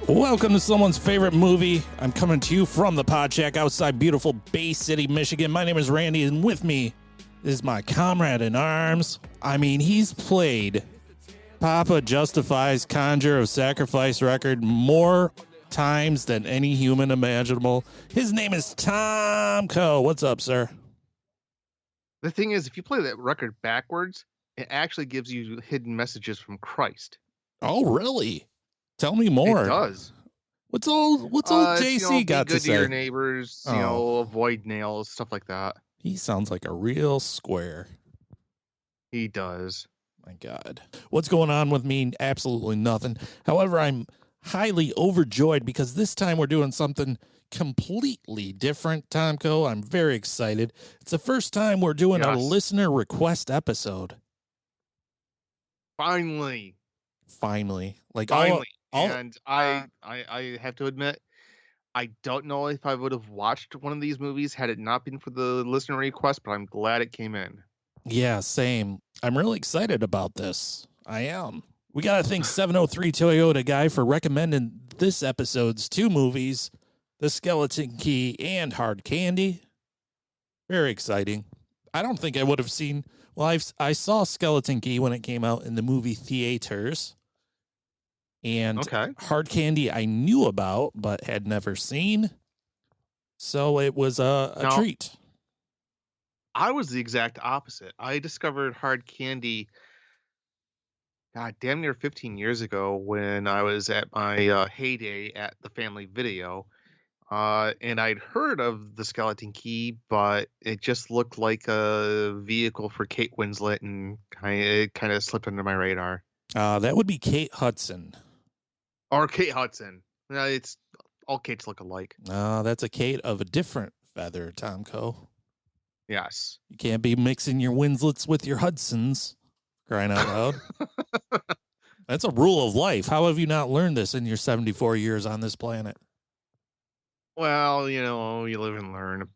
Welcome to someone's favorite movie. I'm coming to you from the Pod Shack outside beautiful Bay City, Michigan. My name is Randy, and with me is my comrade in arms. I mean, he's played Papa Justifies Conjure of Sacrifice record more times than any human imaginable. His name is Tom Coe. What's up, sir? The thing is, if you play that record backwards, it actually gives you hidden messages from Christ. Oh, really? Tell me more. It does. What's old JC got to say? Be good to your neighbors, avoid nails, stuff like that. He sounds like a real square. He does. My God. What's going on with me? Absolutely nothing. However, I'm highly overjoyed because this time we're doing something completely different, Tom Coe. I'm very excited. It's the first time we're doing a listener request episode. Finally. Like finally. And I have to admit, I don't know if I would have watched one of these movies had it not been for the listener request, but I'm glad it came in. Yeah, same. I'm really excited about this. I am. We got to thank 703 Toyota Guy for recommending this episode's two movies, The Skeleton Key and Hard Candy. Very exciting. I don't think I would have seen... Well, I saw Skeleton Key when it came out in the movie theaters. And Hard Candy I knew about, but had never seen. So it was a treat. I was the exact opposite. I discovered Hard Candy, damn near 15 years ago when I was at my heyday at the Family Video. And I'd heard of the Skeleton Key, but it just looked like a vehicle for Kate Winslet, and it kind of slipped under my radar. That would be Kate Hudson. Or Kate Hudson. It's all Kates look alike. That's a Kate of a different feather, Tom Coe. Yes. You can't be mixing your Winslets with your Hudsons. Crying out loud. That's a rule of life. How have you not learned this in your 74 years on this planet? Well, you live and learn.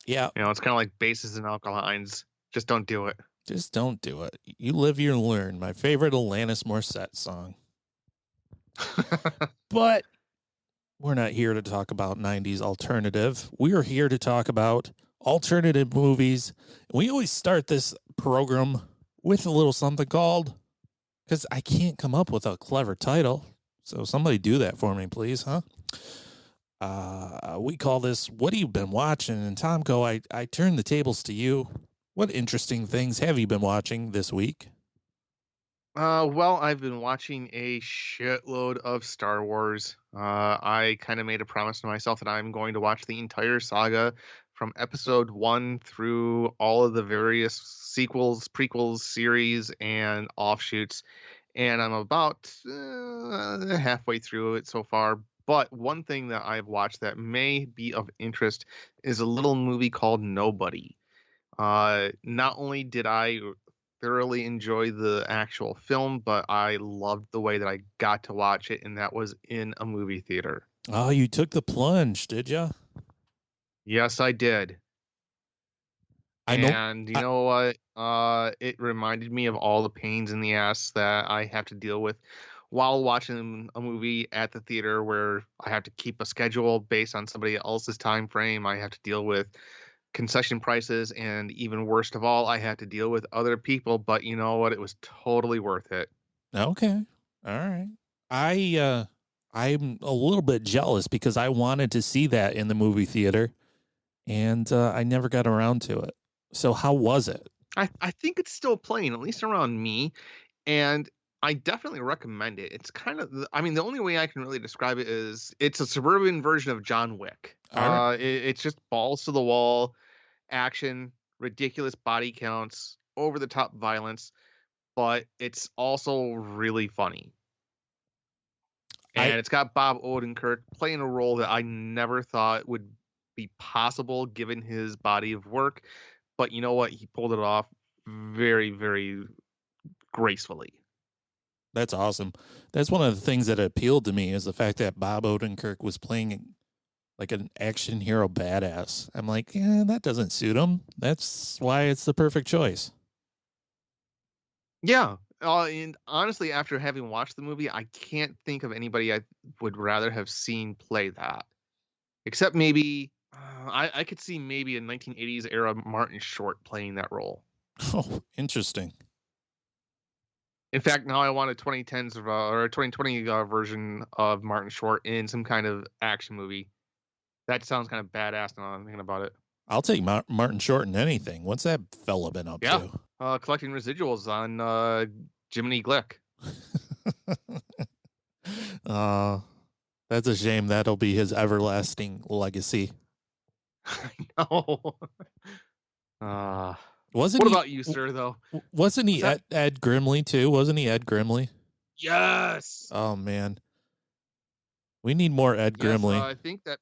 Yeah. It's kind of like bases and alkynes. Just don't do it. Just don't do it. You live, you learn. My favorite Alanis Morissette song. But we're not here to talk about 90s alternative. We are here to talk about alternative movies. We always start this program with a little something called, because I can't come up with a clever title. So somebody do that for me, please, huh? We call this, What Have You Been Watching? And Tom Coe, I turn the tables to you. What interesting things have you been watching this week? Well, I've been watching a shitload of Star Wars. I kind of made a promise to myself that I'm going to watch the entire saga from episode 1 through all of the various sequels, prequels, series, and offshoots. And I'm about halfway through it so far. But one thing that I've watched that may be of interest is a little movie called Nobody. Not only did I thoroughly enjoy the actual film, but I loved the way that I got to watch it, and that was in a movie theater. Oh, you took the plunge, did you? Yes, I did. And you know what? It reminded me of all the pains in the ass that I have to deal with while watching a movie at the theater, where I have to keep a schedule based on somebody else's time frame. I have to deal with concession prices, and even worst of all, I had to deal with other people. But you know what? It was totally worth it. Okay. All right. I'm a little bit jealous because I wanted to see that in the movie theater, and I never got around to it. So how was it? I think it's still playing, at least around me, and I definitely recommend it. It's kind of, the only way I can really describe it is it's a suburban version of John Wick. Right. It's just balls to the wall action, ridiculous body counts, over the top violence, but it's also really funny. And it's got Bob Odenkirk playing a role that I never thought would be possible given his body of work. But you know what? He pulled it off very, very gracefully. That's awesome. That's one of the things that appealed to me, is the fact that Bob Odenkirk was playing like an action hero badass. I'm like, yeah, that doesn't suit him. That's why it's the perfect choice. Yeah. And honestly, after having watched the movie, I can't think of anybody I would rather have seen play that. Except maybe I could see maybe a 1980s era Martin Short playing that role. Oh, interesting. In fact, now I want a 2010s or a 2020 version of Martin Short in some kind of action movie. That sounds kind of badass now I'm thinking about it. I'll take Martin Short in anything. What's that fella been up Yeah. to? Collecting residuals on Jiminy Glick. That's a shame. That'll be his everlasting legacy. I know. Wasn't what he, about you, sir, though? Wasn't he What's Ed Grimley too? Wasn't he Ed Grimley? Yes. Oh man, we need more Ed Yes, Grimley. I think that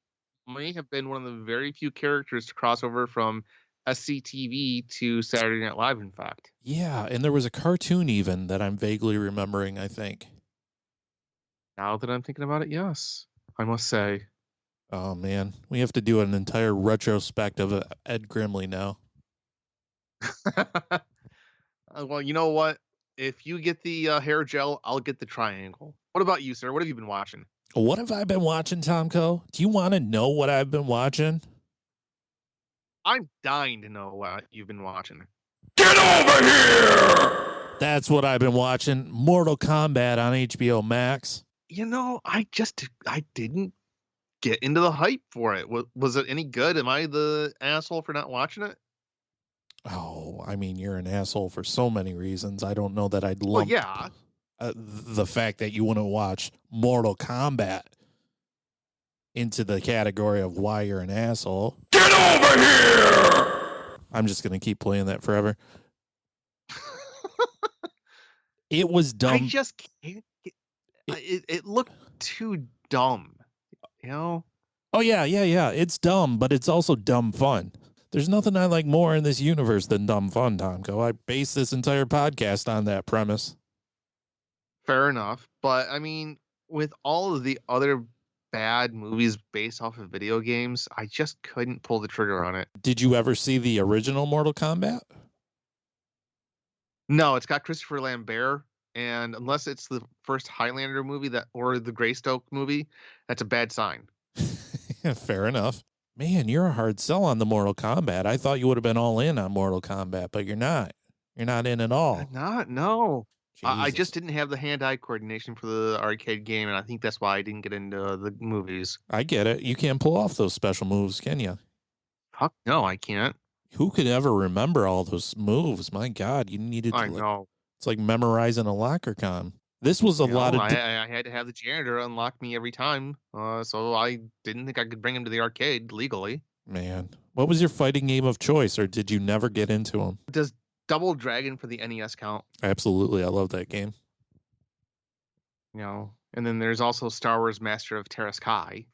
may have been one of the very few characters to cross over from SCTV to Saturday Night Live, in fact. Yeah, and there was a cartoon even that I'm vaguely remembering, I think. Now that I'm thinking about it, yes, I must say. Oh man, we have to do an entire retrospective of Ed Grimley now. Well, you know what? If you get the hair gel, I'll get the triangle. What about you, sir? What have you been watching? What have I been watching, Tomko? Do you want to know what I've been watching? I'm dying to know what you've been watching. Get over here! That's what I've been watching. Mortal Kombat on HBO Max. You know, I didn't get into the hype for it. Was it any good? Am I the asshole for not watching it? Oh, I mean, you're an asshole for so many reasons. I don't know that I'd lump the fact that you wouldn't watch Mortal Kombat into the category of why you're an asshole. Get over here! I'm just going to keep playing that forever. It was dumb. I just can't get it looked too dumb, you know? Oh, yeah. It's dumb, but it's also dumb fun. There's nothing I like more in this universe than dumb fun, Tomko. I base this entire podcast on that premise. Fair enough. But, I mean, with all of the other bad movies based off of video games, I just couldn't pull the trigger on it. Did you ever see the original Mortal Kombat? No, it's got Christopher Lambert, and unless it's the first Highlander movie or the Greystoke movie, that's a bad sign. Fair enough. Man, you're a hard sell on the Mortal Kombat. I thought you would have been all in on Mortal Kombat, but you're not. You're not in at all. No. I just didn't have the hand-eye coordination for the arcade game, and I think that's why I didn't get into the movies. I get it. You can't pull off those special moves, can you? Fuck no, I can't. Who could ever remember all those moves? My God, you needed to. I know. It's like memorizing a locker con. This was a lot of... I had to have the janitor unlock me every time, so I didn't think I could bring him to the arcade legally. Man, what was your fighting game of choice, or did you never get into them? Does Double Dragon for the NES count? Absolutely, I love that game. You know, and then there's also Star Wars Master of Terra Sky.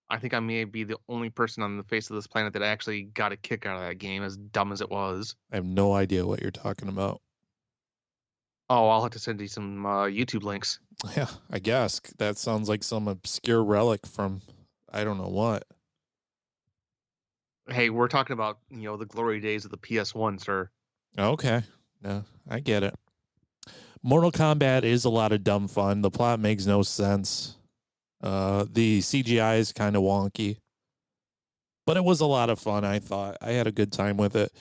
I think I may be the only person on the face of this planet that actually got a kick out of that game, as dumb as it was. I have no idea what you're talking about. Oh, I'll have to send you some YouTube links. Yeah, I guess. That sounds like some obscure relic from I don't know what. Hey, we're talking about, the glory days of the PS1, sir. Okay. No, I get it. Mortal Kombat is a lot of dumb fun. The plot makes no sense. The CGI is kind of wonky. But it was a lot of fun, I thought. I had a good time with it.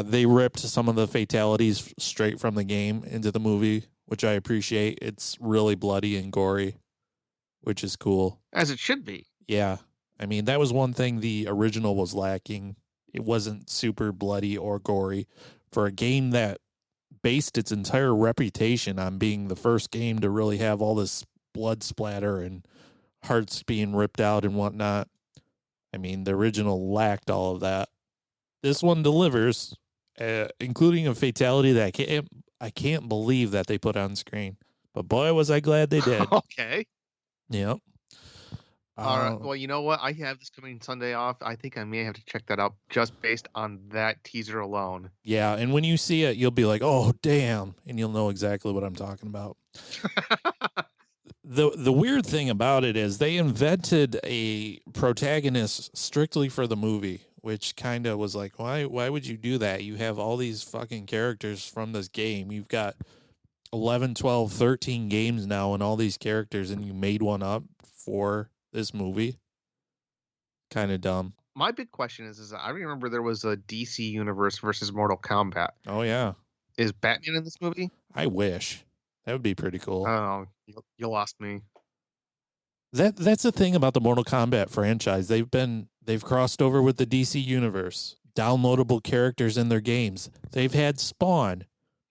They ripped some of the fatalities straight from the game into the movie, which I appreciate. It's really bloody and gory, which is cool. As it should be. Yeah. I mean, that was one thing the original was lacking. It wasn't super bloody or gory. For a game that based its entire reputation on being the first game to really have all this blood splatter and hearts being ripped out and whatnot. I mean, the original lacked all of that. This one delivers, including a fatality that I can't believe that they put on screen. But boy, was I glad they did. Okay. Yep. All right. Well, you know what? I have this coming Sunday off. I think I may have to check that out just based on that teaser alone. Yeah, and when you see it, you'll be like, "Oh, damn," and you'll know exactly what I'm talking about. The weird thing about it is they invented a protagonist strictly for the movie, which kind of was like, why would you do that? You have all these fucking characters from this game. You've got 11, 12, 13 games now and all these characters, and you made one up for this movie. Kind of dumb. My big question is I remember there was a DC Universe versus Mortal Kombat. Oh, yeah. Is Batman in this movie? I wish. That would be pretty cool. Oh, you lost me. That's the thing about the Mortal Kombat franchise. They've crossed over with the DC Universe. Downloadable characters in their games. They've had Spawn.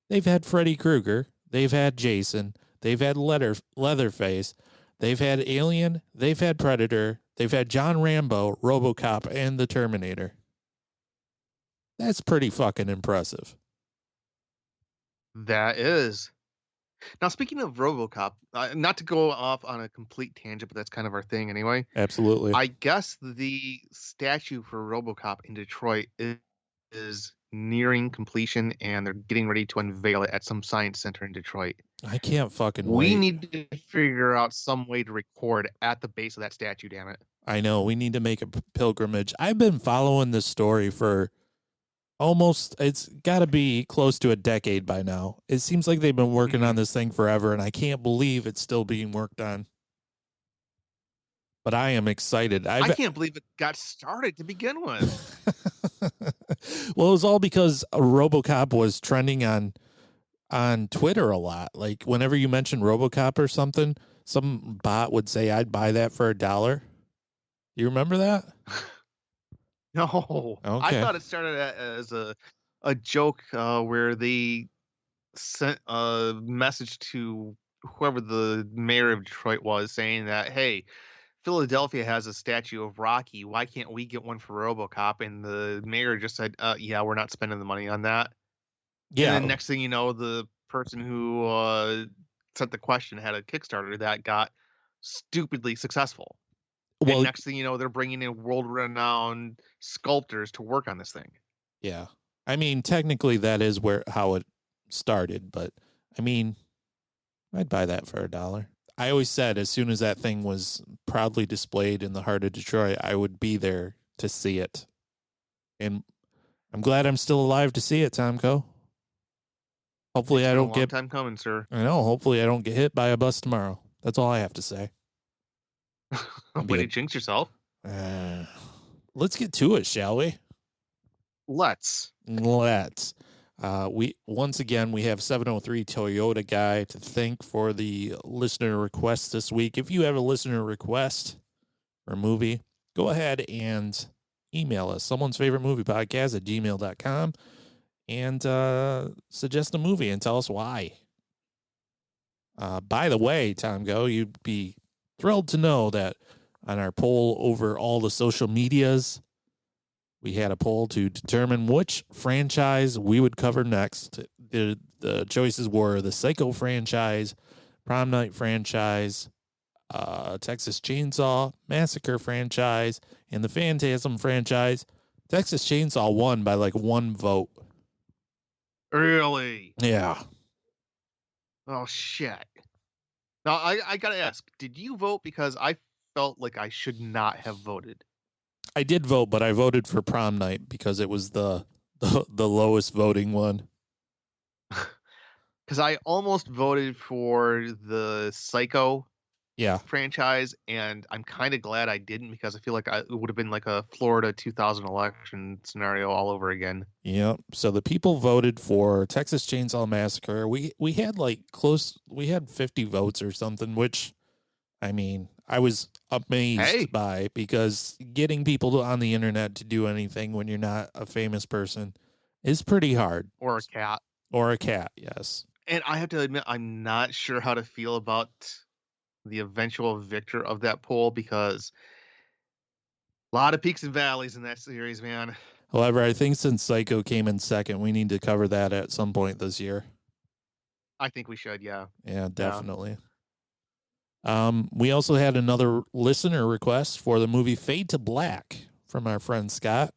They've had Freddy Krueger. They've had Jason. They've had Leatherface. They've had Alien. They've had Predator. They've had John Rambo, Robocop, and the Terminator. That's pretty fucking impressive. That is. Now, speaking of RoboCop, not to go off on a complete tangent, but that's kind of our thing anyway. Absolutely. I guess the statue for RoboCop in Detroit is nearing completion, and they're getting ready to unveil it at some science center in Detroit. I can't fucking wait. We need to figure out some way to record at the base of that statue, damn it. I know. We need to make a pilgrimage. I've been following this story for it's got to be close to a decade by now. It seems like they've been working on this thing forever, and I can't believe it's still being worked on. But I am excited. I can't believe it got started to begin with. Well, it was all because RoboCop was trending on Twitter a lot. Like whenever you mention RoboCop or something, some bot would say, "I'd buy that for $1." You remember that? No. Okay. I thought it started as a joke where they sent a message to whoever the mayor of Detroit was saying that, hey, Philadelphia has a statue of Rocky. Why can't we get one for RoboCop? And the mayor just said, yeah, we're not spending the money on that. Yeah. And then next thing you know, the person who sent the question had a Kickstarter that got stupidly successful. Well, and next thing you know, they're bringing in world-renowned sculptors to work on this thing. Yeah. I mean, technically that is how it started, but I mean, I'd buy that for $1. I always said as soon as that thing was proudly displayed in the heart of Detroit, I would be there to see it. And I'm glad I'm still alive to see it, Tomko. Hopefully I don't get... Long time coming, sir. I know. Hopefully I don't get hit by a bus tomorrow. That's all I have to say. Way to jinx yourself. Let's get to it, shall we? Let's. Once again, we have 703 Toyota Guy to thank for the listener request this week. If you have a listener request for a movie, go ahead and email us, someone's favorite movie podcast at gmail.com, and suggest a movie and tell us why. By the way, Tom Go, you'd be thrilled to know that on our poll over all the social medias, we had a poll to determine which franchise we would cover next. The choices were the Psycho franchise, Prom Night franchise, Texas Chainsaw Massacre franchise, and the Phantasm franchise. Texas Chainsaw won by like 1 vote. Really? Yeah. Oh, shit. Now, I got to ask, did you vote? Because I felt like I should not have voted. I did vote, but I voted for Prom Night because it was the lowest voting one. Because I almost voted for the Psycho franchise, and I'm kind of glad I didn't because I feel like it would have been like a Florida 2000 election scenario all over again. Yep. So the people voted for Texas Chainsaw Massacre. We had we had 50 votes or something, which, I mean, I was amazed by, because getting people on the internet to do anything when you're not a famous person is pretty hard. Or a cat. Or a cat, yes. And I have to admit, I'm not sure how to feel about the eventual victor of that poll, because a lot of peaks and valleys in that series, man. However, I think since Psycho came in second, we need to cover that at some point this year. I think we should, yeah. Yeah, definitely. Yeah. We also had another listener request for the movie Fade to Black from our friend Scott.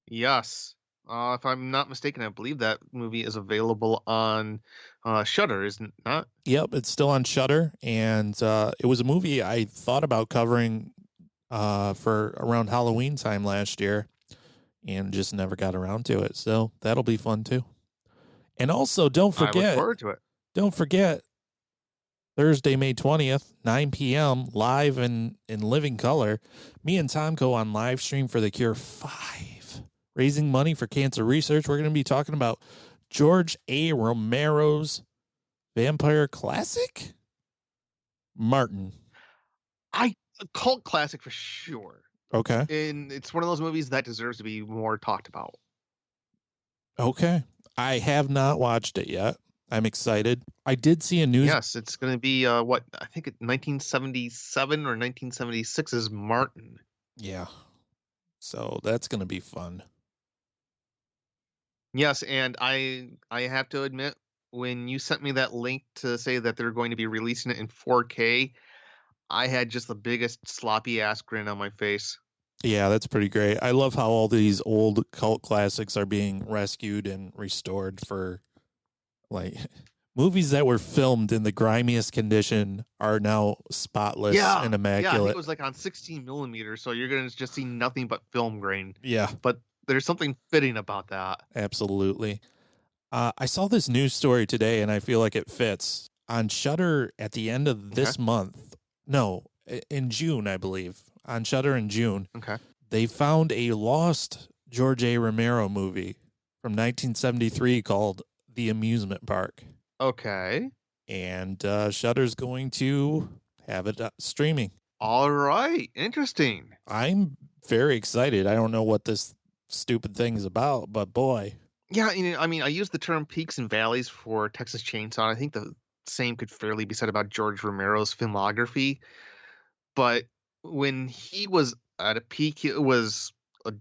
Yes. If I'm not mistaken, I believe that movie is available on Shudder, isn't it not? Yep, it's still on Shudder, and it was a movie I thought about covering for around Halloween time last year, and just never got around to it. So that'll be fun too. And also, don't I look forget, forward to it. Thursday, May 20th, 9 p.m., live in living color. Me and Tom go on live stream for The Cure 5, raising money for cancer research. We're going to be talking about George A. Romero's vampire classic, Martin. A cult classic for sure. Okay. And it's one of those movies that deserves to be more talked about. Okay. I have not watched it yet. I'm excited. I did see a news. Yes, it's going to be what I think 1977 or 1976 is Martin. Yeah. So that's going to be fun. Yes, and I have to admit, when you sent me that link to say that they're going to be releasing it in 4K, I had just the biggest sloppy ass grin on my face. Yeah, that's pretty great. I love how all these old cult classics are being rescued and restored for, like, movies that were filmed in the grimiest condition are now spotless and Yeah, I immaculate. think it was like on 16 millimeters, so you're going to just see nothing but film grain. Yeah, But there's something fitting about that. absolutely. I saw this news story today, and I feel like it fits. On Shudder at the end of this month, no, in June, I believe, on Shudder in June, they found a lost George A. Romero movie from 1973 called The Amusement Park. Okay. And Shudder's going to have it streaming. All right. Interesting. I'm very excited. I don't know what this stupid thing is about, but boy. Yeah, I mean, I use the term peaks and valleys for Texas Chainsaw. I think the same could fairly be said about George Romero's filmography. But when he was at a peak, it was a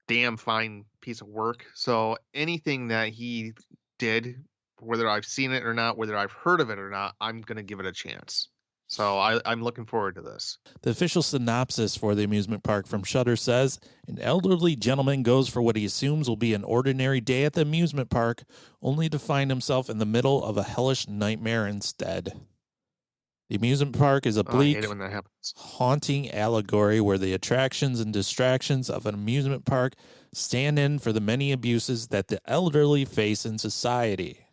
damn fine piece of work. So anything that he did, whether I've seen it or not, whether I've heard of it or not, I'm going to give it a chance. So I'm looking forward to this. The official synopsis for the amusement park from Shudder says, an elderly gentleman goes for what he assumes will be an ordinary day at the amusement park, only to find himself in the middle of a hellish nightmare instead. The amusement park is a bleak, I hate it when that happens. haunting allegory where the attractions and distractions of an amusement park stand in for the many abuses that the elderly face in society.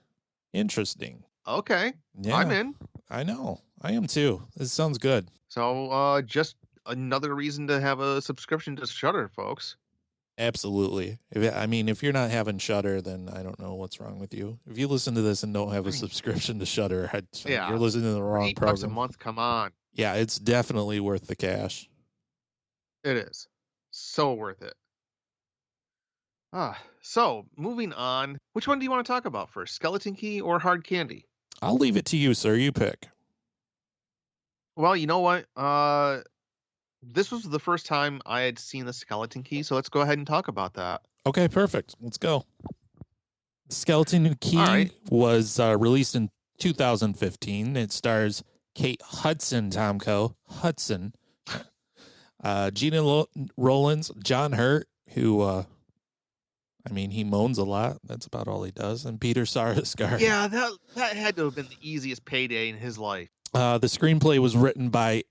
Interesting. Okay. Yeah, I'm in. I know. I am too. This sounds good. So just another reason to have a subscription to Shudder, folks. Absolutely. If you're not having Shudder, then I don't know what's wrong with you. If you listen to this and don't have a subscription to Shudder, you're listening to the wrong program. $8 a month, come on. Yeah, it's definitely worth the cash. It is. So worth it. So moving on. Which one do you want to talk about first? Skeleton Key or Hard Candy? I'll leave it to you, sir. You pick. Well, you know what? This was the first time I had seen the Skeleton Key, so let's go ahead and talk about that. Okay, perfect. Let's go. Skeleton Key was released in 2015. It stars Kate Hudson, Hudson, Gina Rollins, John Hurt, who, he moans a lot. That's about all he does. And Peter Sarsgaard. Yeah, that had to have been the easiest payday in his life. The screenplay was written by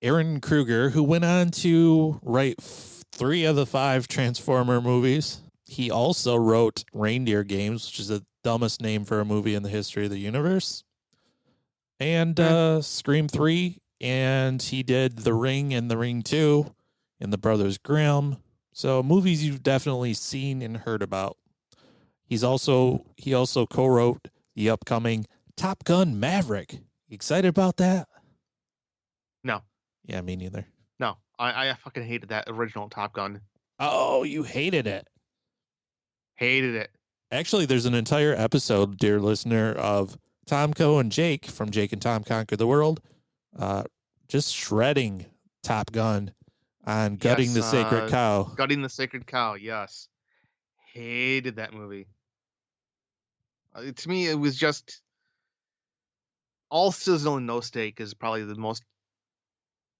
Aaron Kruger, who went on to write 3 of the 5 Transformer movies. He also wrote Reindeer Games, which is the dumbest name for a movie in the history of the universe, and Scream 3, and he did The Ring and The Ring 2 and The Brothers Grimm. So movies you've definitely seen and heard about. He also co-wrote the upcoming Top Gun Maverick. You excited about that? No. Yeah, me neither. No, I fucking hated that original Top Gun. Oh, you hated it. Hated it. Actually, there's an entire episode, dear listener, of Tomco and Jake from Jake and Tom Conquer the World, just shredding Top Gun on gutting the sacred cow. Gutting the sacred cow, yes. Hated that movie. To me, it was just all sizzle and no steak is probably the most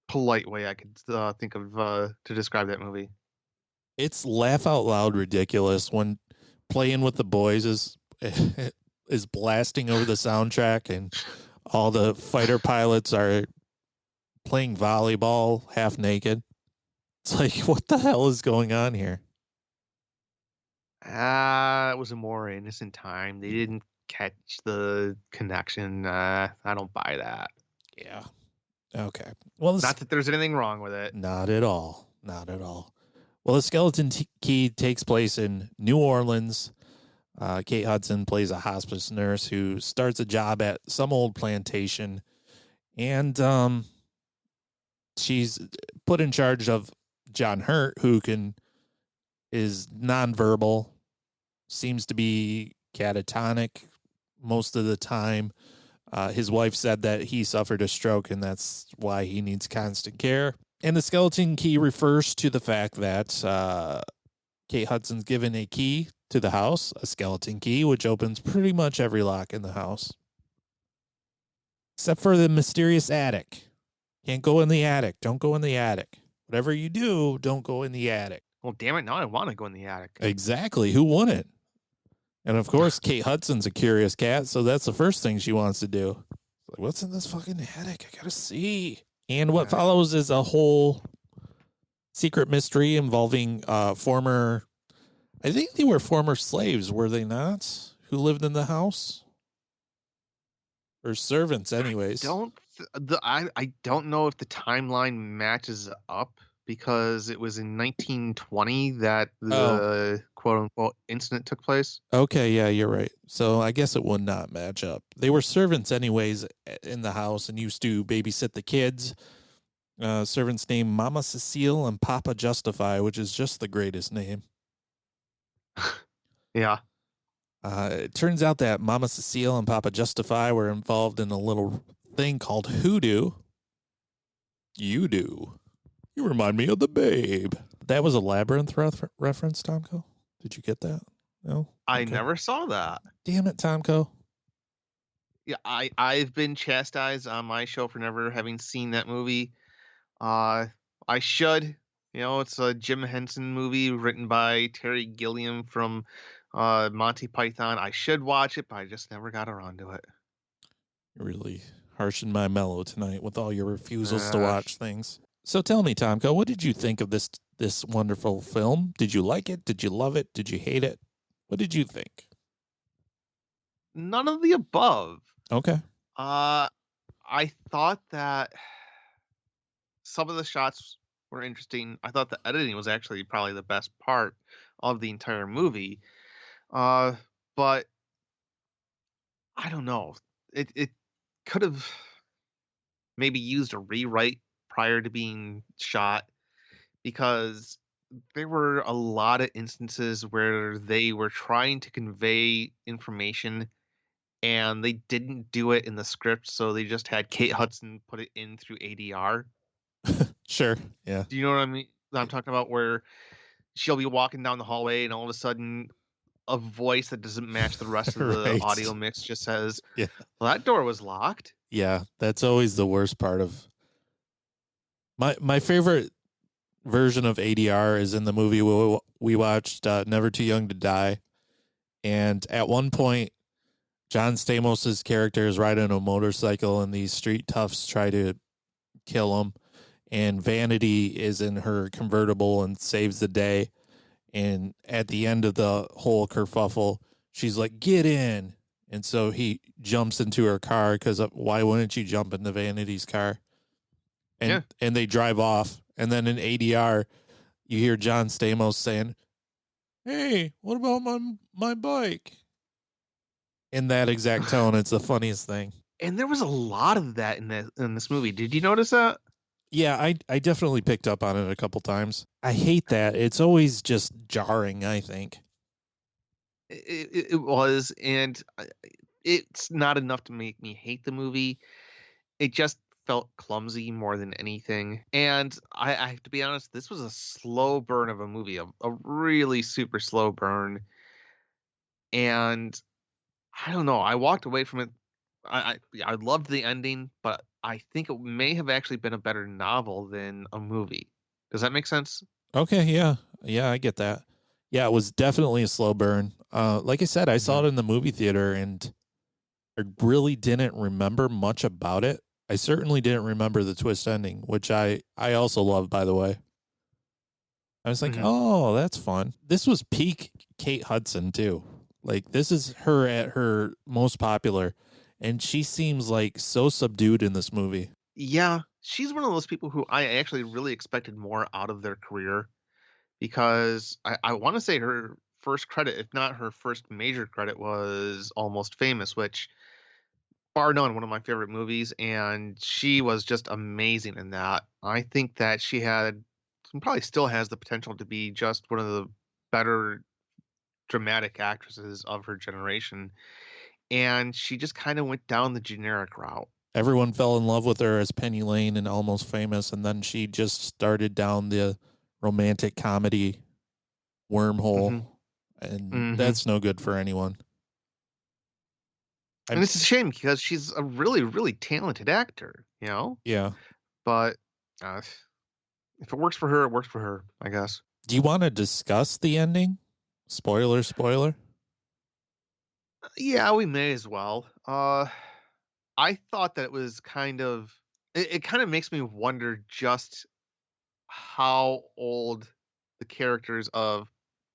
polite way I could think of to describe that movie. It's laugh out loud ridiculous when Playing with the Boys is blasting over the soundtrack and all the fighter pilots are playing volleyball half naked. It's like, what the hell is going on here? It was a more innocent time. They didn't catch the connection. I don't buy that. Yeah. Okay. Well, Not that there's anything wrong with it. not at all. Not at all. Well, the skeleton key takes place in New Orleans. Kate Hudson plays a hospice nurse who starts a job at some old plantation, and she's put in charge of John Hurt, who is nonverbal, seems to be catatonic most of the time. His wife said that he suffered a stroke, and that's why he needs constant care. And the skeleton key refers to the fact that Kate Hudson's given a key to the house, a skeleton key, which opens pretty much every lock in the house. Except for the mysterious attic. Can't go in the attic. Don't go in the attic. Whatever you do, don't go in the attic. Well, damn it, now I want to go in the attic. Exactly. Who wouldn't? And of course, Kate Hudson's a curious cat, so that's the first thing she wants to do. Like, what's in this fucking attic? I gotta see. And what follows is a whole secret mystery involving former, I think they were former slaves, were they not? Who lived in the house? Or servants, anyways. I don't know if the timeline matches up, because it was in 1920 that the quote-unquote incident took place. Okay, yeah, you're right. So I guess it would not match up. They were servants anyways in the house and used to babysit the kids. Servants named Mama Cecile and Papa Justify, which is just the greatest name. Yeah. It turns out that Mama Cecile and Papa Justify were involved in a little thing called hoodoo. You do. You remind me of the Babe. That was a Labyrinth reference, Tomko. Did you get that? No? I never saw that. Damn it, Tomko. Yeah, I've been chastised on my show for never having seen that movie. I should. You know, it's a Jim Henson movie written by Terry Gilliam from Monty Python. I should watch it, but I just never got around to it. You're really harshing my mellow tonight with all your refusals to watch things. So tell me, Tomko, what did you think of this wonderful film? Did you like it? Did you love it? Did you hate it? What did you think? None of the above. Okay. I thought that some of the shots were interesting. I thought the editing was actually probably the best part of the entire movie. But I don't know. It could have maybe used a rewrite prior to being shot, because there were a lot of instances where they were trying to convey information and they didn't do it in the script, so they just had Kate Hudson put it in through ADR. Sure. Yeah. Do you know what I mean? I'm talking about where she'll be walking down the hallway and all of a sudden a voice that doesn't match the rest of the Right. audio mix just says, Yeah. well, that door was locked. Yeah, that's always the worst part of my favorite version of ADR is in the movie we watched, Never Too Young to Die. And at one point, John Stamos' character is riding a motorcycle and these street toughs try to kill him. And Vanity is in her convertible and saves the day. And at the end of the whole kerfuffle, she's like, get in. And so he jumps into her car because why wouldn't you jump into Vanity's car? And they drive off. And then in ADR, you hear John Stamos saying, hey, what about my bike? In that exact tone. It's the funniest thing. And there was a lot of that in this movie. Did you notice that? Yeah, I definitely picked up on it a couple times. I hate that. It's always just jarring, I think. It was, and it's not enough to make me hate the movie. It just felt clumsy more than anything. And I have to be honest, this was a slow burn of a movie, a really super slow burn. And I don't know, I walked away from it. I loved the ending, but I think it may have actually been a better novel than a movie. Does that make sense? Okay, yeah. Yeah, I get that. Yeah, it was definitely a slow burn. Like I said, I saw it in the movie theater and I really didn't remember much about it. I certainly didn't remember the twist ending, which I also love, by the way. I was like, oh, that's fun. This was peak Kate Hudson, too. Like, this is her at her most popular, and she seems like so subdued in this movie. Yeah, she's one of those people who I actually really expected more out of their career because I want to say her first credit, if not her first major credit, was Almost Famous, which, bar none, one of my favorite movies, and she was just amazing in that. I think that she had, and probably still has the potential to be just one of the better dramatic actresses of her generation. And she just kind of went down the generic route. Everyone fell in love with her as Penny Lane and Almost Famous, and then she just started down the romantic comedy wormhole, and Hmm. that's no good for anyone. And it's a shame because she's a really, really talented actor, you know? Yeah. But uh, if it works for her, it works for her, I guess. Do you want to discuss the ending? Spoiler, spoiler. Yeah, we may as well. I thought that it was kind of, it kind of makes me wonder just how old the characters of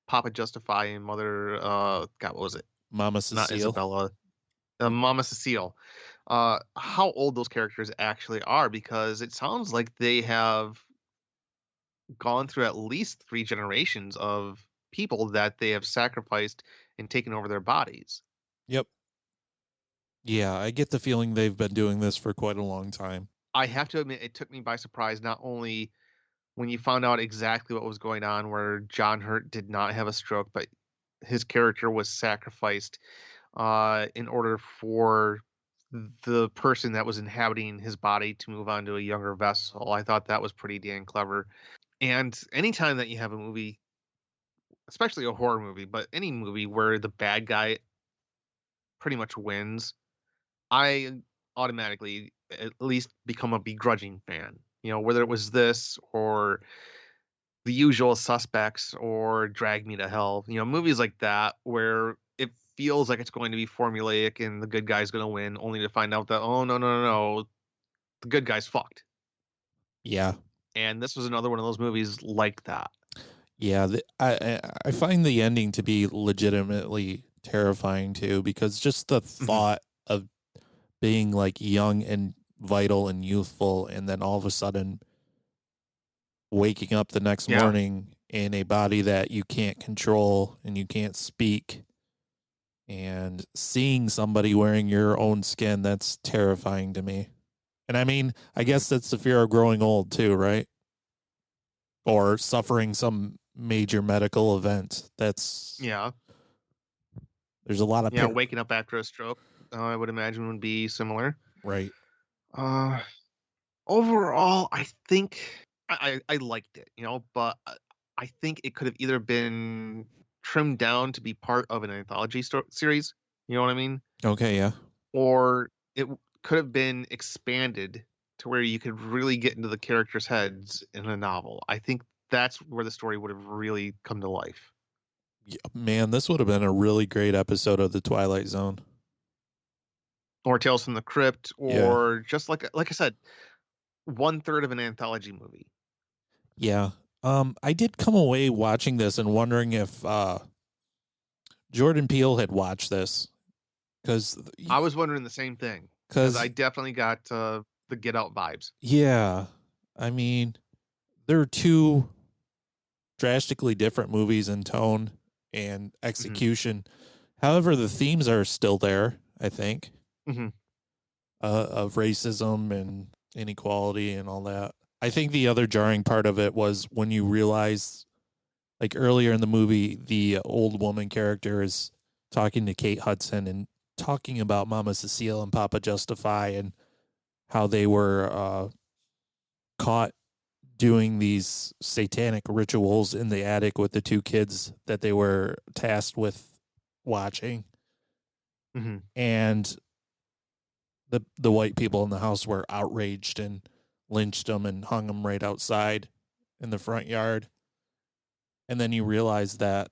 Papa Justify and Mother, God, what was it? Mama Not Cecile. Isabella, Mama Cecile. How old those characters actually are, because it sounds like they have gone through at least 3 generations of people that they have sacrificed and taken over their bodies. Yep. Yeah, I get the feeling they've been doing this for quite a long time. I have to admit, it took me by surprise, not only when you found out exactly what was going on, where John Hurt did not have a stroke, but his character was sacrificed in order for the person that was inhabiting his body to move on to a younger vessel. I thought that was pretty damn clever. And anytime that you have a movie, especially a horror movie, but any movie where the bad guy pretty much wins, I automatically at least become a begrudging fan. You know, whether it was this or The Usual Suspects or Drag Me to Hell, you know, movies like that where it feels like it's going to be formulaic and the good guy's going to win, only to find out that, oh, no, no, no, no, the good guy's fucked. Yeah. And this was another one of those movies like that. Yeah, I find the ending to be legitimately terrifying too, because just the Hmm. thought of being like young and vital and youthful, and then all of a sudden waking up the next Yeah. morning in a body that you can't control and you can't speak, and seeing somebody wearing your own skin, that's terrifying to me. And I mean, I guess that's the fear of growing old too, right? Or suffering some major medical event. That's Yeah. there's a lot of Yeah. Waking up after a stroke, I would imagine would be similar. right. Uh, Overall, I think I liked it, you know, but I think it could have either been trimmed down to be part of an anthology series, you know what I mean? Okay, yeah. Or could have been expanded to where you could really get into the characters' heads in a novel. I think that's where the story would have really come to life. Yeah, man, this would have been a really great episode of The Twilight Zone. Or Tales from the Crypt, Yeah. or just like I said, 1/3 of an anthology movie. Yeah. I did come away watching this and wondering if Jordan Peele had watched this, because I was wondering the same thing because I because definitely got the Get Out vibes. yeah, I mean, there are two drastically different movies in tone and Hmm. execution. However, the themes are still there, I think, Hmm. of racism and inequality and all that. I think the other jarring part of it was when you realize, like earlier in the movie, the old woman character is talking to Kate Hudson and talking about Mama Cecile and Papa Justify and how they were caught doing these satanic rituals in the attic with the two kids that they were tasked with watching. Hmm. And the white people in the house were outraged and lynched them and hung them right outside in the front yard. And then you realize that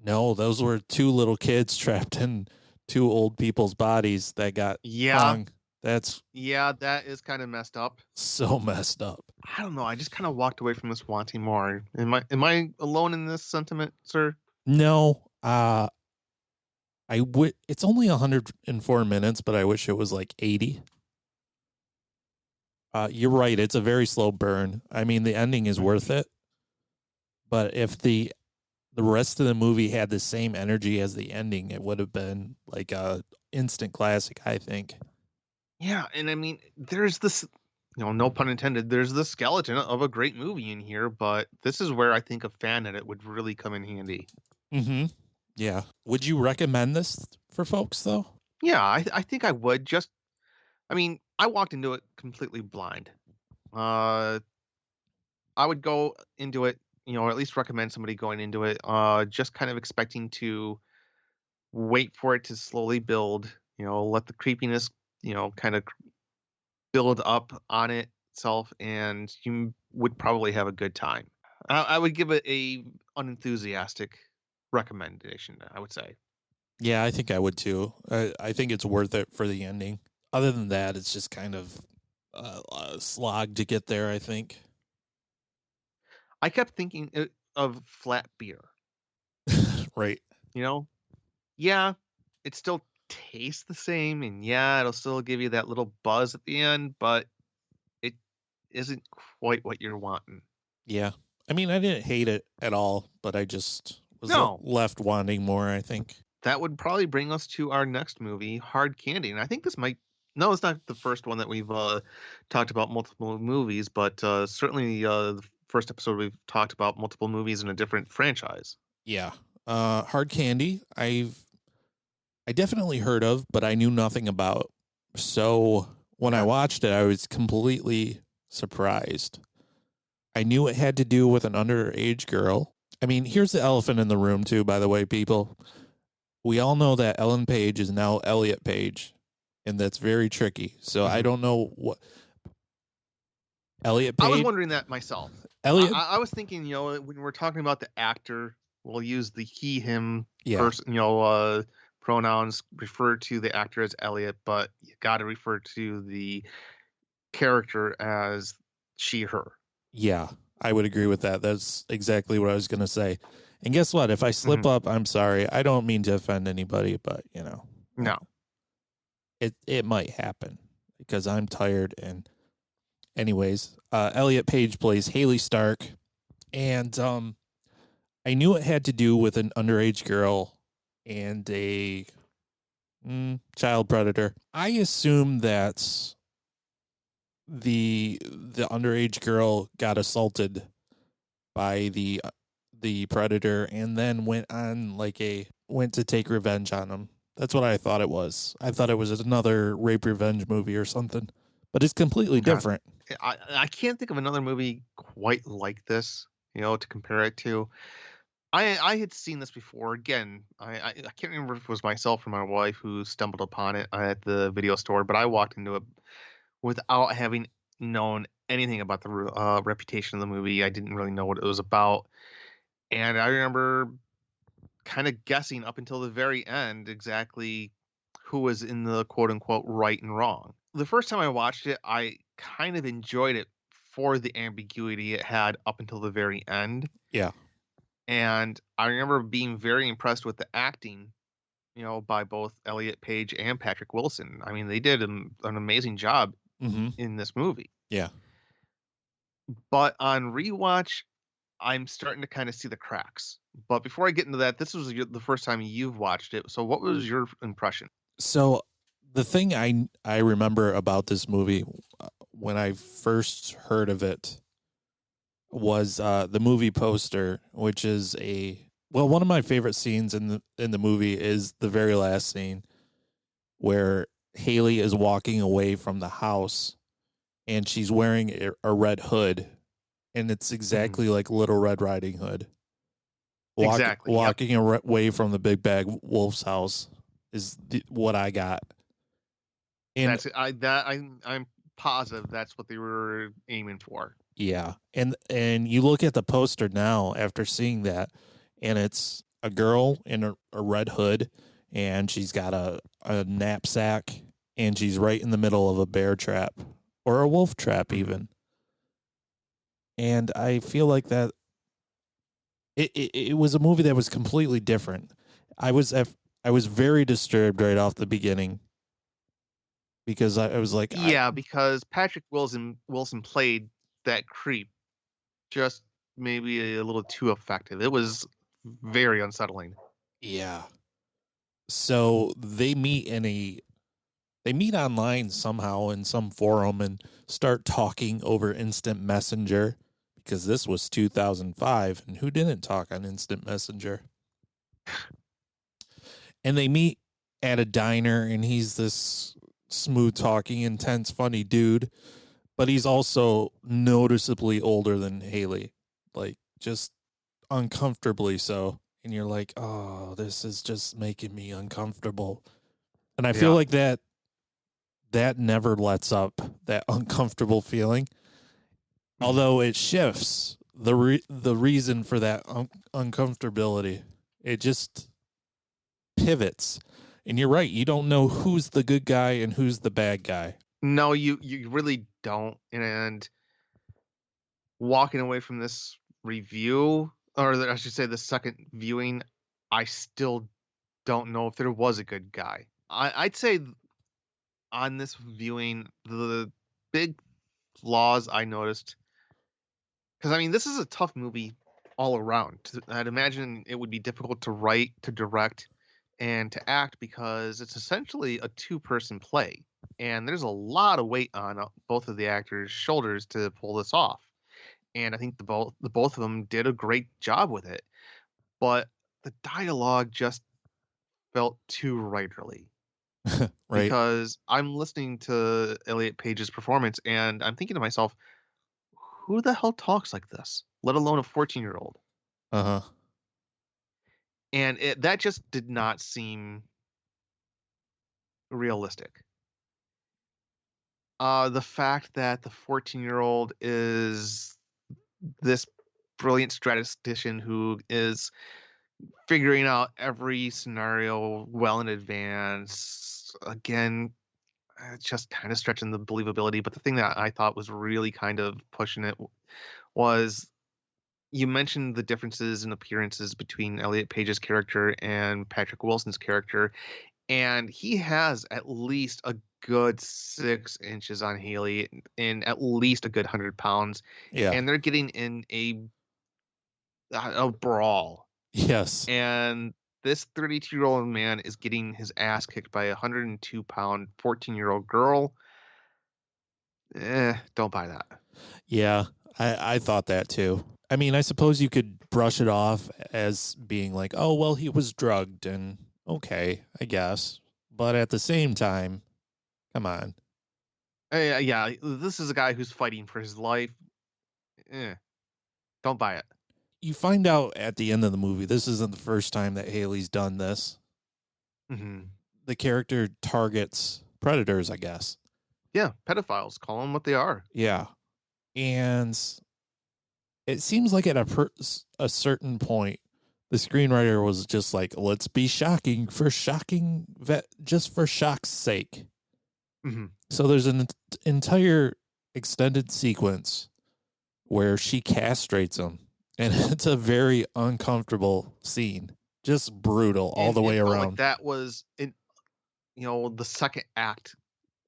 no, those were two little kids trapped in two old people's bodies that got Yeah, hung. That's yeah, that is kind of messed up. so messed up. I don't know. I just kind of walked away from this wanting more. Am I alone in this sentiment, sir? No, It's only 104 minutes, but I wish it was like 80. You're right. It's a very slow burn. I mean, the ending is worth it, but if the rest of the movie had the same energy as the ending, it would have been like a instant classic, I think. Yeah, and I mean, there's this, no pun intended, there's the skeleton of a great movie in here, but this is where I think a fan edit would really come in handy. Mm-hmm. Yeah. Would you recommend this for folks, though? Yeah, I think I would. I mean, I walked into it completely blind. I would go into it, or at least recommend somebody going into it, just kind of expecting to wait for it to slowly build, let the creepiness, kind of build up on itself, and you would probably have a good time. I would give it a unenthusiastic recommendation, I would say. Yeah, I think I would too. I think it's worth it for the ending. Other than that, it's just kind of a slog to get there, I think. I kept thinking of flat beer. Right. Yeah, it still tastes the same, and yeah, it'll still give you that little buzz at the end, but it isn't quite what you're wanting. Yeah. I mean, I didn't hate it at all, but I just was No. left wanting more, I think. That would probably bring us to our next movie, Hard Candy. And I think this might, no, it's not the first one that we've talked about multiple movies, but certainly the first episode we've talked about multiple movies in a different franchise. Yeah. Hard Candy, I definitely heard of, but I knew nothing about. So when I watched it, I was completely surprised. I knew it had to do with an underage girl. I mean, here's the elephant in the room, too, by the way, people. We all know that Ellen Page is now Elliot Page, and that's very tricky. So I don't know what Elliot Page. I was wondering that myself. Elliot, I was thinking, when we're talking about the actor, we'll use the he, him person, pronouns, refer to the actor as Elliot, but you got to refer to the character as she, her. Yeah, I would agree with that. That's exactly what I was going to say. And guess what? If I slip up, I'm sorry. I don't mean to offend anybody, but no, it might happen because I'm tired. And anyways, Elliot Page plays Haley Stark, and I knew it had to do with an underage girl and a child predator. I assume that the underage girl got assaulted by the predator and then went to take revenge on him. That's what I thought it was. I thought it was another rape revenge movie or something, but it's completely different. I can't think of another movie quite like this, to compare it to. I had seen this before. Again, I can't remember if it was myself or my wife who stumbled upon it at the video store, but I walked into it without having known anything about the reputation of the movie. I didn't really know what it was about. And I remember kind of guessing up until the very end exactly who was in the quote unquote right and wrong. The first time I watched it, I kind of enjoyed it for the ambiguity it had up until the very end. Yeah. And I remember being very impressed with the acting, by both Elliot Page and Patrick Wilson. I mean, they did an amazing job in this movie. Yeah. But on rewatch, I'm starting to kind of see the cracks. But before I get into that, this was the first time you've watched it. So what was your impression? So the thing I remember about this movie when I first heard of it was the movie poster, which is one of my favorite scenes in the movie is the very last scene where Haley is walking away from the house and she's wearing a red hood, and it's exactly like Little Red Riding Hood. Walking away from the big bad wolf's house is what I got. And I'm positive that's what they were aiming for. Yeah. And you look at the poster now after seeing that, and it's a girl in a red hood, and she's got a knapsack, and she's right in the middle of a bear trap or a wolf trap even. And I feel like that it was a movie that was completely different. I was I was very disturbed right off the beginning because I was like, Yeah, because Patrick Wilson played that creep just maybe a little too effective. It was very unsettling. yeah. So they meet online somehow in some forum and start talking over instant messenger because this was 2005 and who didn't talk on instant messenger? And they meet at a diner and he's this smooth talking, intense, funny dude, but he's also noticeably older than Haley, like just uncomfortably so. And you're like, oh, this is just making me uncomfortable. And I feel Yeah. like that never lets up, that uncomfortable feeling. Although it shifts the reason for that uncomfortability. It just pivots. And you're right, you don't know who's the good guy and who's the bad guy. No, you really don't. And walking away from this review, or I should say the second viewing, I still don't know if there was a good guy. I'd say on this viewing, the big flaws I noticed, because I mean, this is a tough movie all around. I'd imagine it would be difficult to write, to direct, and to act because it's essentially a two-person play, and there's a lot of weight on both of the actors' shoulders to pull this off. And I think the both of them did a great job with it, but the dialogue just felt too writerly. Right? Because I'm listening to Elliot Page's performance and I'm thinking to myself, who the hell talks like this? Let alone a 14-year-old. Uh-huh. And that just did not seem realistic. The fact that the 14-year-old is this brilliant statistician who is figuring out every scenario well in advance, again, it's just kind of stretching the believability. But the thing that I thought was really kind of pushing it was you mentioned the differences in appearances between Elliot Page's character and Patrick Wilson's character, and he has at least a good 6 inches on Haley and at least a good 100 pounds, Yeah. and they're getting in a brawl, Yes. and this 32-year-old man is getting his ass kicked by a 102-pound 14-year-old girl. Don't buy that. Yeah. I thought that too. I mean, I suppose you could brush it off as being like, oh, well, he was drugged and okay, I guess. But at the same time, come on. Yeah, this is a guy who's fighting for his life. Don't buy it. You find out at the end of the movie, this isn't the first time that Haley's done this. Mm-hmm. The character targets predators, I guess. Yeah, pedophiles. Call them what they are. Yeah. And it seems like at a certain point, the screenwriter was just like, let's be shocking for just for shock's sake. Mm-hmm. So there's an entire extended sequence where she castrates him, and it's a very uncomfortable scene, just brutal all the way It felt around. like that was in, the second act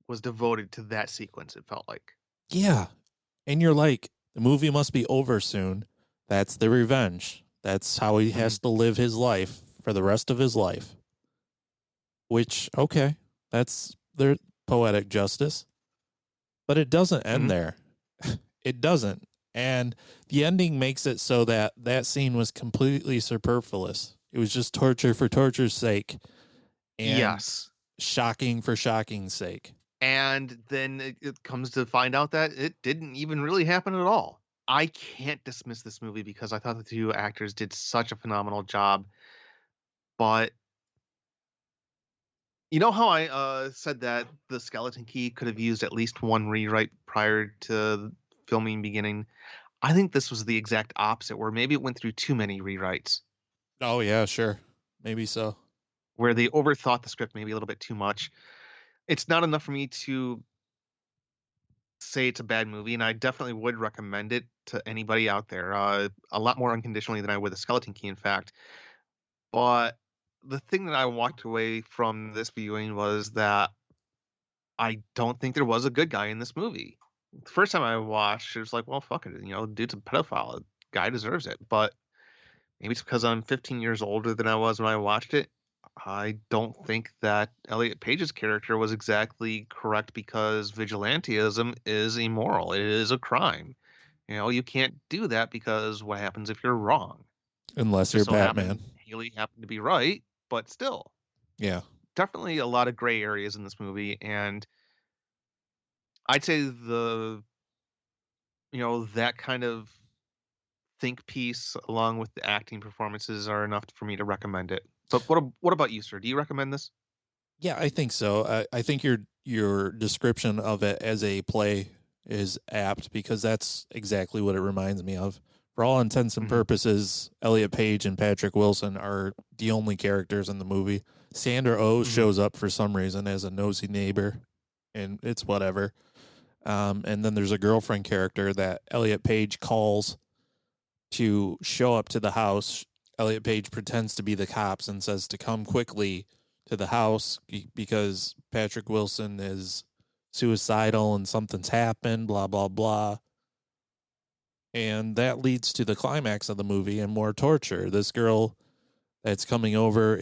was devoted to that sequence. It felt like. Yeah, and you're like, the movie must be over soon. That's the revenge. That's how he has to live his life for the rest of his life. Which, okay, that's their poetic justice. But it doesn't end there. It doesn't. And the ending makes it so that that scene was completely superfluous. It was just torture for torture's sake. And yes. Shocking for shocking's sake. And then it comes to find out that it didn't even really happen at all. I can't dismiss this movie because I thought the two actors did such a phenomenal job. But you know how I said that the Skeleton Key could have used at least one rewrite prior to filming beginning? I think this was the exact opposite, where maybe it went through too many rewrites. Oh, yeah, sure. Maybe so. Where they overthought the script maybe a little bit too much. It's not enough for me to say it's a bad movie, and I definitely would recommend it to anybody out there. A lot more unconditionally than I would the Skeleton Key, in fact. But the thing that I walked away from this viewing was that I don't think there was a good guy in this movie. The first time I watched, it was like, well, fuck it, dude's a pedophile. Guy deserves it. But maybe it's because I'm 15 years older than I was when I watched it. I don't think that Elliot Page's character was exactly correct because vigilantism is immoral. It is a crime. You can't do that because what happens if you're wrong? Unless you're Just so Batman. Haley happened to be right, but still. Yeah. Definitely a lot of gray areas in this movie, and I'd say that kind of think piece along with the acting performances are enough for me to recommend it. But what about you, sir? Do you recommend this? Yeah, I think so. I think your description of it as a play is apt because that's exactly what it reminds me of. For all intents and purposes, Elliot Page and Patrick Wilson are the only characters in the movie. Sandra Oh shows up for some reason as a nosy neighbor, and it's whatever. And then there's a girlfriend character that Elliot Page calls to show up to the house. Elliot Page pretends to be the cops and says to come quickly to the house because Patrick Wilson is suicidal and something's happened, blah, blah, blah. And that leads to the climax of the movie and more torture. This girl that's coming over,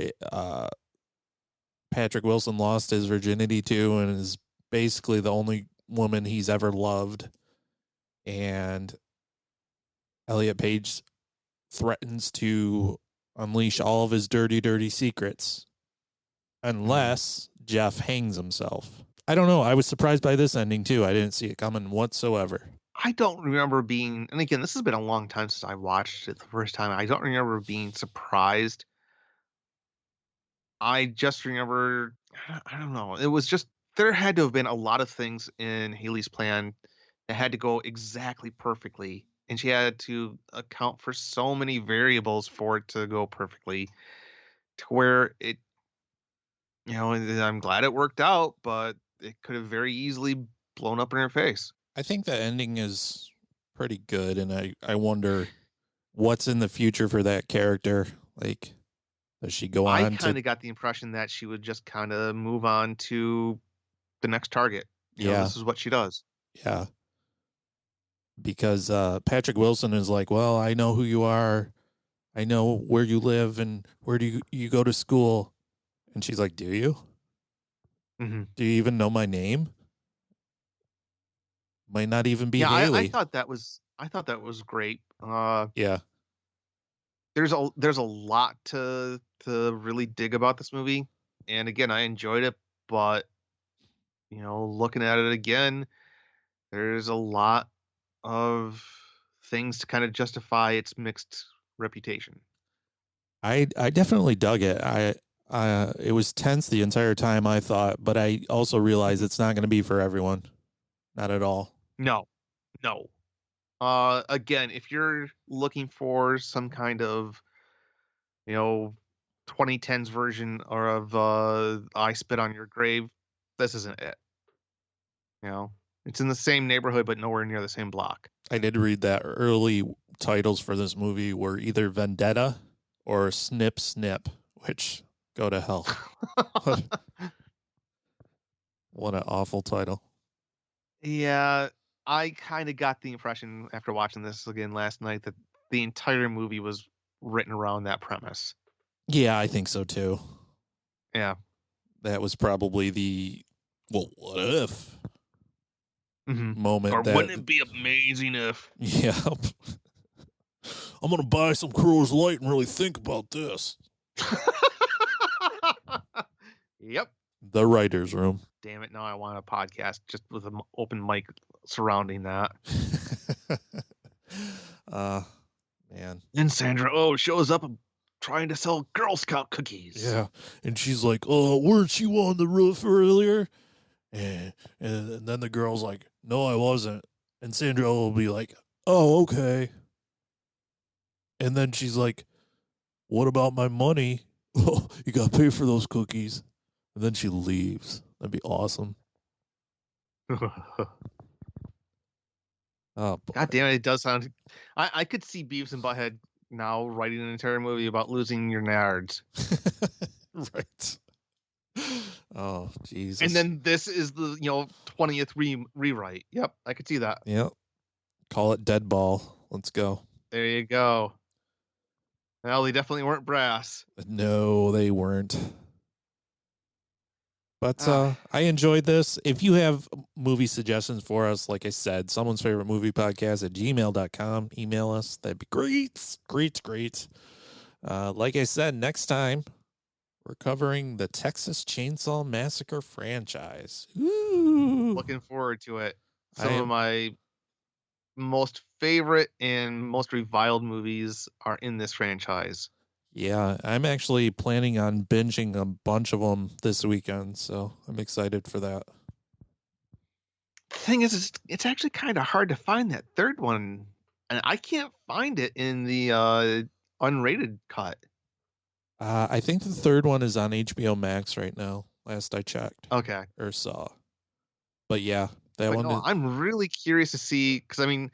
Patrick Wilson lost his virginity to and is basically the only woman he's ever loved. And Elliot Page threatens to unleash all of his dirty, dirty secrets unless Jeff hangs himself. I don't know. I was surprised by this ending, too. I didn't see it coming whatsoever. I don't remember being, and again, this has been a long time since I watched it the first time. I don't remember being surprised. I just remember, I don't know. It was just, there had to have been a lot of things in Haley's plan that had to go exactly perfectly. And she had to account for so many variables for it to go perfectly to where it, I'm glad it worked out, but it could have very easily blown up in her face. I think the ending is pretty good, and I wonder what's in the future for that character. Like, does she go on I kind of got the impression that she would just kind of move on to the next target. This is what she does. Yeah. Because Patrick Wilson is like, well, I know who you are. I know where you live and where do you go to school. And she's like, do you? Mm-hmm. Do you even know my name? Might not even be Haley. I thought that was great. Yeah. There's a lot to really dig about this movie. And again, I enjoyed it, but looking at it again, there's a lot of things to kind of justify its mixed reputation. I definitely dug it. It was tense the entire time, I thought, but I also realized it's not going to be for everyone. Not at all. No. Again, if you're looking for some kind of 2010s version or of I Spit on Your Grave, this isn't it. It's in the same neighborhood, but nowhere near the same block. I did read that early titles for this movie were either Vendetta or Snip Snip, which go to hell. What an awful title. Yeah, I kind of got the impression after watching this again last night that the entire movie was written around that premise. Yeah, I think so too. Yeah. That was probably the, well, what if moment. Or wouldn't it be amazing if? Yeah. I'm going to buy some Coors Light and really think about this. Yep. The writer's room. Damn it, now I want a podcast just with an open mic surrounding that. Man. Then Sandra shows up trying to sell Girl Scout cookies. Yeah. And she's like, oh, weren't you on the roof earlier? And then the girl's like, no, I wasn't. And Sandra will be like, oh, okay. And then she's like, what about my money? Oh, you got to pay for those cookies. And then she leaves. That'd be awesome. Oh, boy. God damn it, it does sound... I could see Beavis and Butthead now writing an entire movie about losing your nards. Right. Oh, Jesus. And then this is the 20th rewrite. Yep, I could see that. Yep. Call it dead ball. Let's go. There you go. Well, they definitely weren't brass. No, they weren't. But Ah. I enjoyed this. If you have movie suggestions for us, like I said, someone's favorite movie podcast at gmail.com. Email us. That'd be great. Great. Like I said, next time we're covering the Texas Chainsaw Massacre franchise. Ooh. Looking forward to it. Some of my most favorite and most reviled movies are in this franchise. Yeah, I'm actually planning on binging a bunch of them this weekend, so I'm excited for that. The thing is, it's actually kind of hard to find that third one, and I can't find it in the unrated cut. I think the third one is on HBO Max right now, last I checked. Okay. Or saw. But yeah, that one. No, I'm really curious to see, because I mean,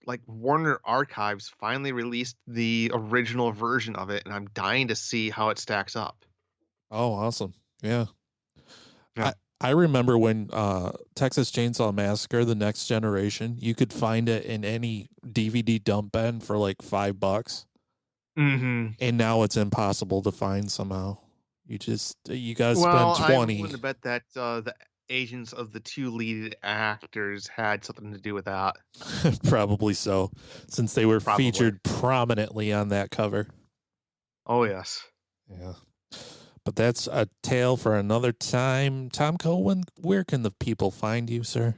like Warner Archives finally released the original version of it, and I'm dying to see how it stacks up. Oh, awesome. Yeah. Yeah. I remember when Texas Chainsaw Massacre, The Next Generation, you could find it in any DVD dump bin for like $5. Mm-hmm. And now it's impossible to find somehow. You gotta Well, spend 20. I'm willing to bet that the agents of the two lead actors had something to do with that. Probably so, since they were Probably. featured prominently on that cover. Oh, yes. Yeah. But that's a tale for another time. Tom Cohen, where can the people find you, sir?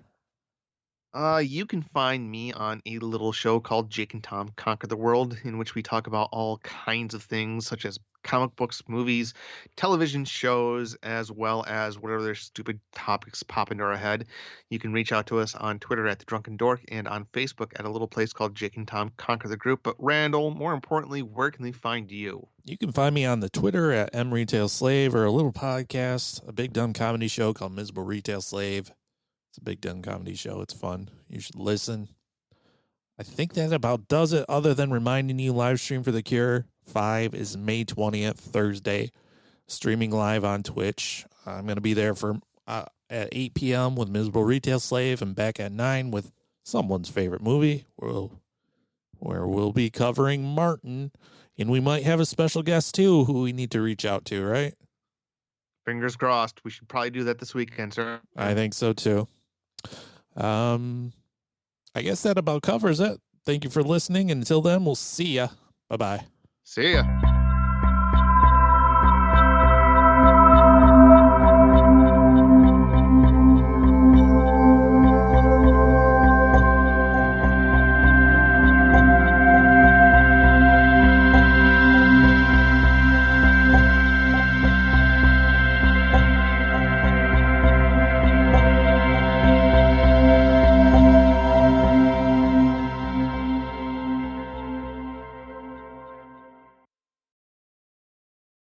You can find me on a little show called Jake and Tom Conquer the World, in which we talk about all kinds of things, such as comic books, movies, television shows, as well as whatever their stupid topics pop into our head. You can reach out to us on Twitter at The Drunken Dork and on Facebook at a little place called Jake and Tom Conquer the Group. But Randall, more importantly, where can they find you? You can find me on the Twitter at mretailslave, or a little podcast, a big dumb comedy show called Miserable Retail Slave. It's a big dumb comedy show. It's fun. You should listen. I think that about does it, other than reminding you Livestream for the Cure 5 is May 20th, Thursday, streaming live on Twitch. I'm going to be there for at 8 p.m. with Miserable Retail Slave, and back at 9 with someone's favorite movie, where we'll be covering Martin, and we might have a special guest too who we need to reach out to, right? Fingers crossed. We should probably do that this weekend, sir. I think so too. I guess that about covers it. Thank you for listening. And until then, we'll see ya. Bye-bye. See ya.